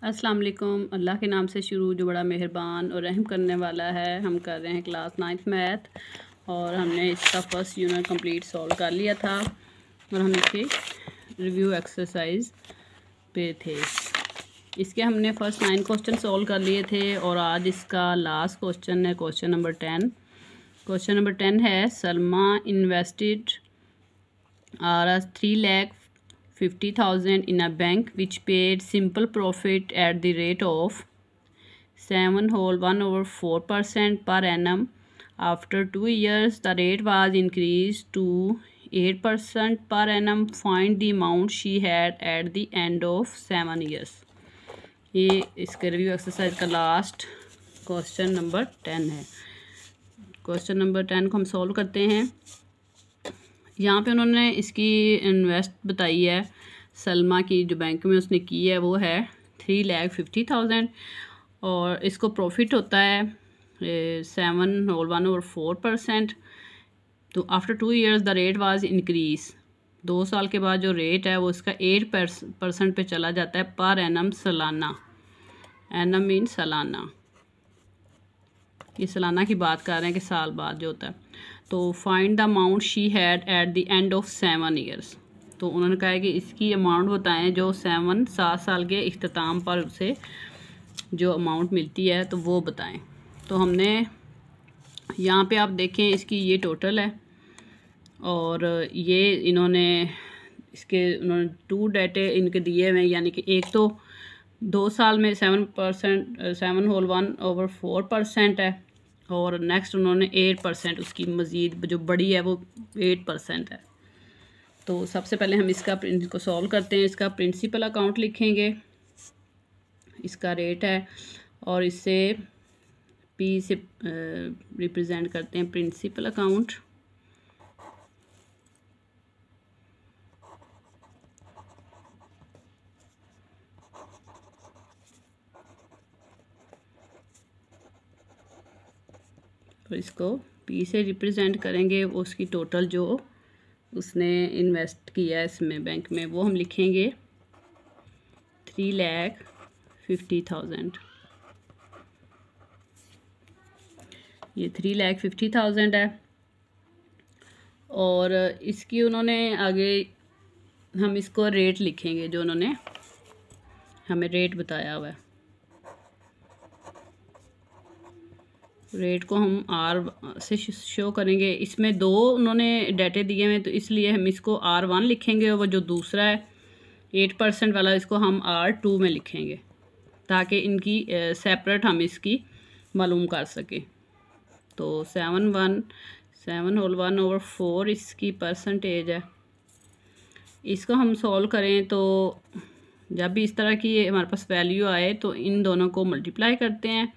अस्सलाम वालेकुम। अल्लाह के नाम से शुरू जो बड़ा मेहरबान और रहम करने वाला है। हम कर रहे हैं क्लास 9th मैथ और हमने इसका फर्स्ट यूनिट कंप्लीट सॉल्व कर लिया था और हम इसके रिव्यू एक्सरसाइज पे थे। इसके हमने फर्स्ट 9 क्वेश्चन सॉल्व कर लिए थे और आज इसका लास्ट क्वेश्चन है क्वेश्चन नंबर 10। क्वेश्चन नंबर 10 है Salma invested $3,50,000 in a bank which paid simple profit at the rate of 7/1/4% per annum. After 2 years, the rate was increased to 8% per annum. Find the amount she had at the end of 7 years. ये इसके review exercise का last question number 10 है। Question number 10 को हम solve करते हैं। यहाँ पे उन्होंने इसकी इन्वेस्ट बताई है सलमा की, जो बैंक में उसने की है वो है 3,50,000 और इसको प्रॉफिट होता है 7/1/4%। तो after 2 years the rate was increase, 2 साल के बाद जो रेट है वो इसका 8% पे चला जाता है पर एनम सालाना। एनम मीन सालाना, ये सालाना की बात कर रहे हैं कि साल बाद जो होता है। तो find the amount she had at the end of 7 years। तो उन्होंने कहा है कि इसकी अमाउंट बताएं जो 7 साल के इख्तिताम पर उसे जो अमाउंट मिलती है तो वो बताएं। तो हमने यहाँ पे आप देखें इसकी ये टोटल है और ये इन्होंने 2 डेटे इनके दिए हुए हैं, यानी कि एक तो 2 साल में 7/1/4% है और नेक्स्ट उन्होंने 8% उसकी मज़ीद जो बड़ी है वो 8% है। तो सबसे पहले हम इसको सॉल्व करते हैं। इसका प्रिंसिपल अकाउंट लिखेंगे, इसका रेट है और इससे पी से रिप्रेजेंट करते हैं प्रिंसिपल अकाउंट। और इसको पी से रिप्रेजेंट करेंगे उसकी टोटल जो उसने इन्वेस्ट किया है इसमें बैंक में, वो हम लिखेंगे 3,50,000। ये 3,50,000 है और इसकी उन्होंने आगे हम इसको रेट लिखेंगे जो उन्होंने हमें रेट बताया हुआ है। रेट को हम आर से शो करेंगे। इसमें 2 उन्होंने डाटे दिए हुए तो इसलिए हम इसको R1 लिखेंगे और वो जो दूसरा है 8% वाला इसको हम R2 में लिखेंगे ताकि इनकी सेपरेट हम इसकी मालूम कर सकें। तो 7/1/4 इसकी परसेंटेज है। इसको हम सॉल्व करें तो जब भी इस तरह की हमारे पास वैल्यू आए तो इन दोनों को मल्टीप्लाई करते हैं।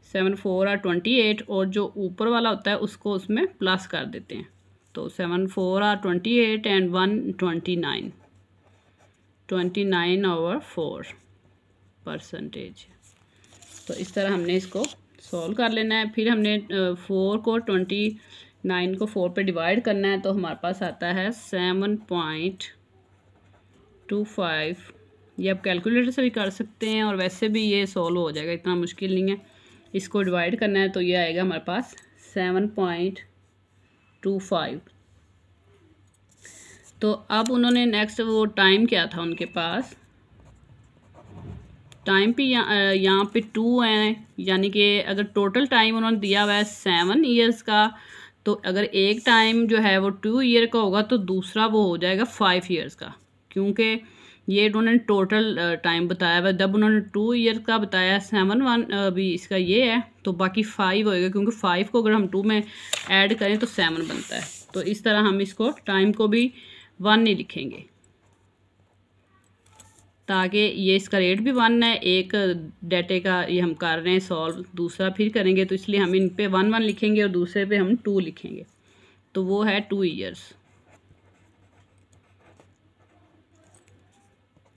7 4 are 28 और जो ऊपर वाला होता है उसको उसमें प्लस कर देते हैं। तो 7 4 are 28 एंड 1 29/4%। तो इस तरह हमने इसको सॉल्व कर लेना है। फिर हमने 4 को 29 को 4 पे डिवाइड करना है तो हमारे पास आता है 7.25। ये आप कैलकुलेटर से भी कर सकते हैं और वैसे भी ये सॉल्व हो जाएगा, इतना मुश्किल नहीं है। इसको डिवाइड करना है तो ये आएगा हमारे पास 7.25। तो अब उन्होंने नेक्स्ट वो टाइम क्या था उनके पास, टाइम पे यहाँ पे 2 है, यानी कि अगर टोटल टाइम उन्होंने दिया हुआ है 7 years का, तो अगर एक टाइम जो है वो 2 year का होगा तो दूसरा वो हो जाएगा 5 years का, क्योंकि ये उन्होंने टोटल टाइम बताया हुआ। जब उन्होंने 2 year का बताया 7/1 अभी इसका ये है तो बाकी 5 होएगा, क्योंकि 5 को अगर हम 2 में ऐड करें तो 7 बनता है। तो इस तरह हम इसको टाइम को भी 1 नहीं लिखेंगे ताकि ये इसका रेट भी 1 है। एक डेटे का ये हम कर रहे हैं सॉल्व, दूसरा फिर करेंगे तो इसलिए हम इन पे 1 लिखेंगे और दूसरे पे हम 2 लिखेंगे। तो वो है 2 years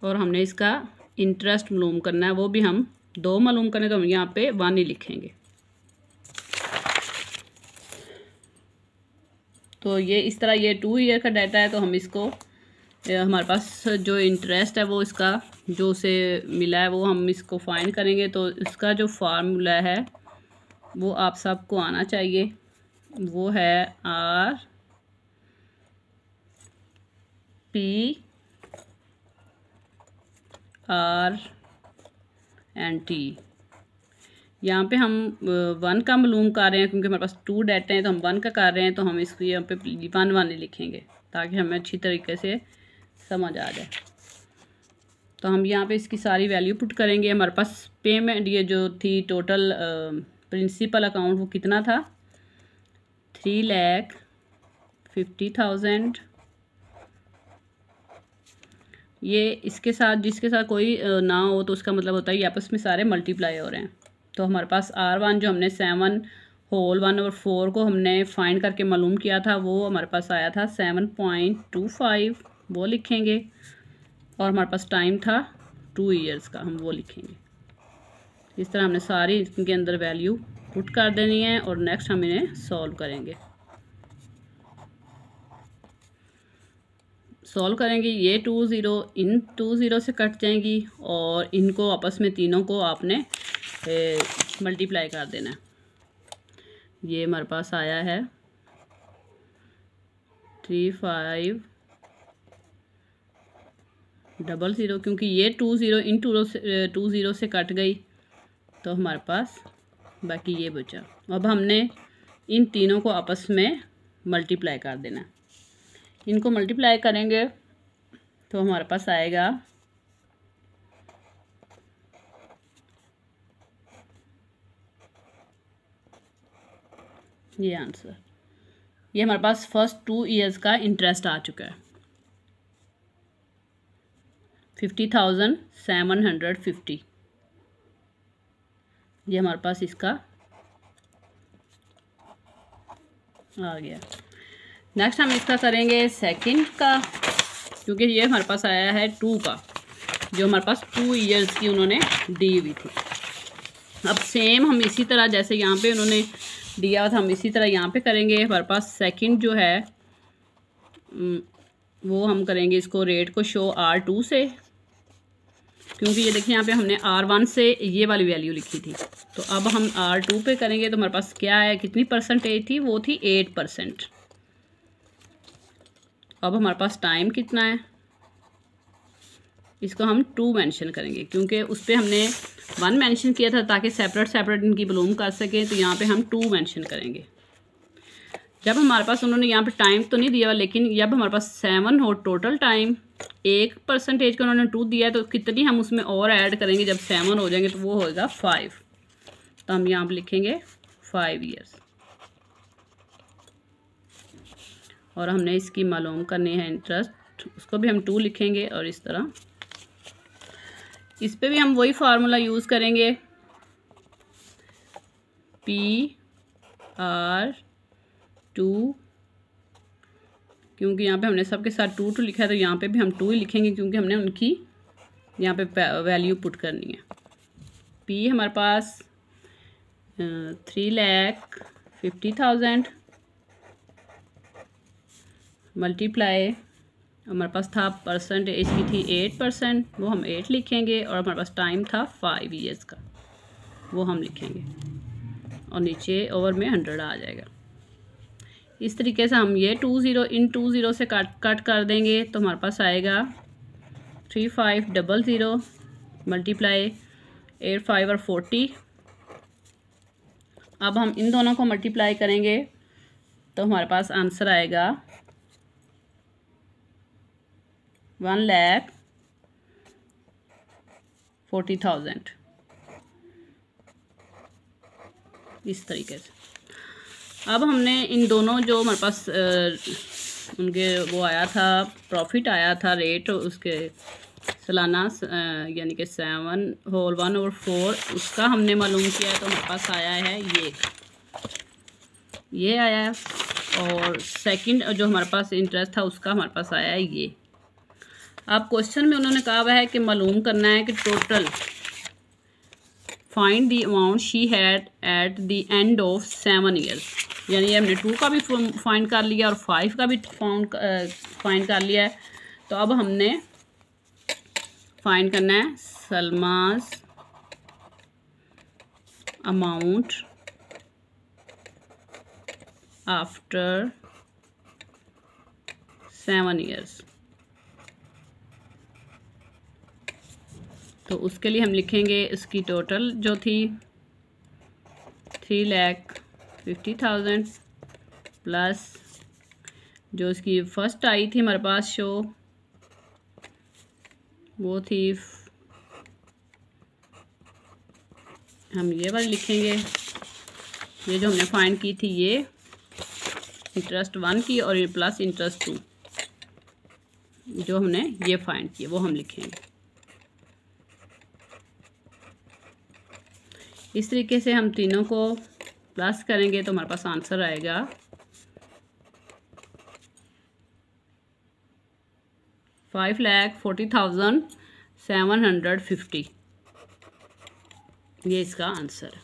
और हमने इसका इंटरेस्ट मालूम करना है, वो भी हम 2 मालूम करने तो हम यहाँ पे 1 ही लिखेंगे। तो ये इस तरह ये 2 year का डाटा है तो हम इसको हमारे पास जो इंटरेस्ट है वो इसका जो उसे मिला है वो हम इसको फाइंड करेंगे। तो इसका जो फार्मूला है वो आप सबको आना चाहिए, वो है RP RNT। यहाँ पे हम 1 का मालूम कर रहे हैं क्योंकि हमारे पास 2 डाटा हैं, तो हम 1 का कर रहे हैं, तो हम इसको यहाँ पे 1 ही लिखेंगे ताकि हमें अच्छी तरीके से समझ आ जाए। तो हम यहाँ पे इसकी सारी वैल्यू पुट करेंगे। हमारे पास पेमेंट ये जो थी टोटल प्रिंसिपल अकाउंट वो कितना था, 3,50,000। ये इसके साथ जिसके साथ कोई ना हो तो उसका मतलब होता है ये आपस में सारे मल्टीप्लाई हो रहे हैं। तो हमारे पास R1 जो हमने 7 होल 1/4 को हमने फाइंड करके मालूम किया था वो हमारे पास आया था 7.25, वो लिखेंगे। और हमारे पास टाइम था 2 ईयर्स का, हम वो लिखेंगे। इस तरह हमने सारी इनके अंदर वैल्यू पुट कर देनी है और नेक्स्ट हम इन्हें सॉल्व करेंगे। सॉल्व करेंगे, ये 2 ज़ीरो इन 2 ज़ीरो से कट जाएंगी और इनको आपस में तीनों को आपने मल्टीप्लाई कर देना है। ये हमारे पास आया है 3500, क्योंकि ये 2 ज़ीरो इन 2 ज़ीरो से कट गई तो हमारे पास बाकी ये बचा। अब हमने इन तीनों को आपस में मल्टीप्लाई कर देना। इनको मल्टीप्लाई करेंगे तो हमारे पास आएगा ये आंसर। ये हमारे पास फर्स्ट 2 ईयर्स का इंटरेस्ट आ चुका है 50,750। ये हमारे पास इसका आ गया। नेक्स्ट हम इसका करेंगे सेकंड का, क्योंकि ये हमारे पास आया है 2 का, जो हमारे पास 2 ईयर्स की उन्होंने दी हुई थी। अब सेम हम इसी तरह जैसे यहाँ पे उन्होंने दिया था हम इसी तरह यहाँ पे करेंगे। हमारे पास सेकंड जो है वो हम करेंगे इसको रेट को शो R2 से, क्योंकि ये देखिए यहाँ पे हमने R1 से ये वाली वैल्यू लिखी थी। तो अब हम R2 पे करेंगे तो हमारे पास क्या है, कितनी परसेंटेज थी, वो थी 8%। अब हमारे पास टाइम कितना है, इसको हम 2 मेंशन करेंगे क्योंकि उस पर हमने 1 मेंशन किया था ताकि सेपरेट इनकी मालूम कर सकें। तो यहाँ पे हम 2 मेंशन करेंगे। जब हमारे पास उन्होंने यहाँ पे टाइम तो नहीं दिया, लेकिन जब हमारे पास 7 हो टोटल टाइम, 1% का उन्होंने 2 दिया है, तो कितनी हम उसमें और ऐड करेंगे जब 7 हो जाएंगे तो वो होएगा 5। तो हम यहाँ पे लिखेंगे 5 ईयर्स। और हमने इसकी मालूम करनी है इंटरेस्ट, उसको भी हम 2 लिखेंगे। और इस तरह इस पे भी हम वही फार्मूला यूज़ करेंगे, PR2, क्योंकि यहाँ पे हमने सबके साथ 2 लिखा है तो यहाँ पे भी हम 2 ही लिखेंगे क्योंकि हमने उनकी यहाँ पे वैल्यू पुट करनी है। P हमारे पास 3,50,000 मल्टीप्लाई, हमारे पास था परसेंटेज की थी 8%, वो हम 8 लिखेंगे। और हमारे पास टाइम था 5 ईयर्स का, वो हम लिखेंगे। और नीचे ओवर में 100 आ जाएगा। इस तरीके से हम ये 2 ज़ीरो इन 2 ज़ीरो से कट कर देंगे तो हमारे पास आएगा 3500 मल्टीप्लाई 8 5 और 40। अब हम इन दोनों को मल्टीप्लाई करेंगे तो हमारे पास आंसर आएगा 1,40,000। इस तरीके से अब हमने इन दोनों जो हमारे पास उनके वो आया था, प्रॉफिट आया था रेट उसके सालाना, यानी कि 7 होल 1/4, उसका हमने मालूम किया है। तो हमारे पास आया है ये आया है। और सेकंड जो हमारे पास इंटरेस्ट था उसका हमारे पास आया है ये। अब क्वेश्चन में उन्होंने कहा हुआ है कि मालूम करना है कि total find the amount she had at the end of 7 years, यानी हमने 2 का भी फाइंड कर लिया और 5 का भी फाइंड कर लिया है। तो अब हमने फाइंड करना है सलमाज अमाउंट आफ्टर 7 years। तो उसके लिए हम लिखेंगे इसकी टोटल जो थी 3,50,000 प्लस जो इसकी फर्स्ट आई थी हमारे पास शो वो थी, हम ये वाली लिखेंगे, ये जो हमने फाइंड की थी ये इंटरेस्ट 1 की और ये प्लस इंटरेस्ट 2 जो हमने ये फाइंड किया वो हम लिखेंगे। इस तरीके से हम तीनों को प्लस करेंगे तो हमारे पास आंसर आएगा 5,40,750। ये इसका आंसर है।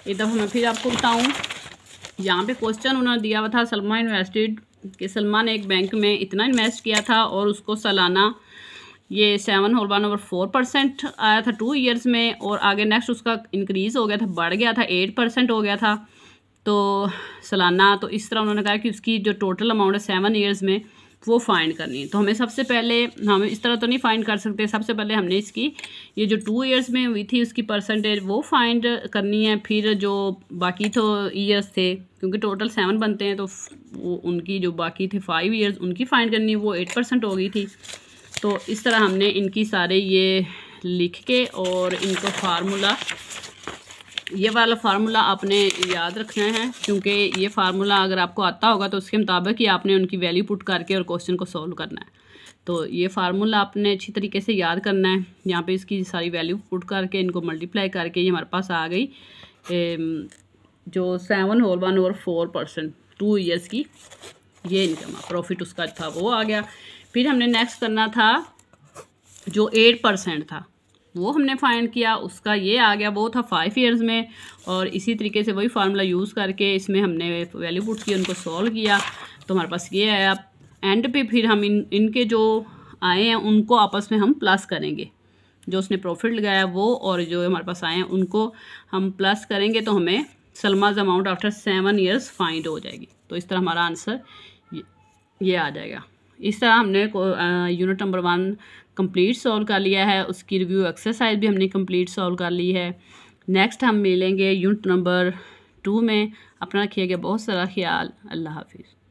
एक दफ़ा मैं फिर आपको बताऊं, यहाँ पे क्वेश्चन उन्होंने दिया हुआ था सलमा इन्वेस्टेड कि सलमा ने एक बैंक में इतना इन्वेस्ट किया था और उसको सालाना ये 7/4% आया था 2 years में, और आगे नेक्स्ट उसका इंक्रीज़ हो गया था, बढ़ गया था 8% हो गया था तो सालाना। तो इस तरह उन्होंने कहा कि उसकी जो टोटल अमाउंट है 7 years में वो फाइंड करनी है। तो हमें सबसे पहले, हम इस तरह तो नहीं फाइंड कर सकते, सबसे पहले हमने इसकी ये जो 2 years में हुई थी उसकी परसेंटेज वो फाइंड करनी है। फिर जो बाकी तो ईयर्स थे, क्योंकि टोटल 7 बनते हैं, तो वो उनकी जो बाकी थे 5 years उनकी फाइंड करनी, वो 8% हो गई थी। तो इस तरह हमने इनकी सारे ये लिख के और इनको फार्मूला, ये वाला फार्मूला आपने याद रखना है, क्योंकि ये फार्मूला अगर आपको आता होगा तो उसके मुताबिक ही आपने उनकी वैल्यू पुट करके और क्वेश्चन को सॉल्व करना है। तो ये फार्मूला आपने अच्छी तरीके से याद करना है। यहाँ पे इसकी सारी वैल्यू पुट करके इनको मल्टीप्लाई करके ये हमारे पास आ गई जो 7/4% 2 years की ये इनकम प्रॉफिट उसका था वो आ गया। फिर हमने नेक्स्ट करना था जो 8% था वो हमने फाइंड किया, उसका ये आ गया, वो था 5 years में। और इसी तरीके से वही फार्मूला यूज़ करके इसमें हमने वैल्यू पुट की, उनको सॉल्व किया तो हमारे पास ये आया। एंड पे फिर हम इनके जो आए हैं उनको आपस में हम प्लस करेंगे, जो उसने प्रॉफिट लगाया वो और जो हमारे पास आए हैं उनको हम प्लस करेंगे तो हमें सलमाज अमाउंट आफ्टर 7 years फाइंड हो जाएगी। तो इस तरह हमारा आंसर ये आ जाएगा। इस तरह हमने यूनिट नंबर 1 कंप्लीट सॉल्व कर लिया है, उसकी रिव्यू एक्सरसाइज भी हमने कंप्लीट सॉल्व कर ली है। नेक्स्ट हम मिलेंगे यूनिट नंबर 2 में। अपना रखिएगा बहुत सारा ख्याल। अल्लाह हाफिज़।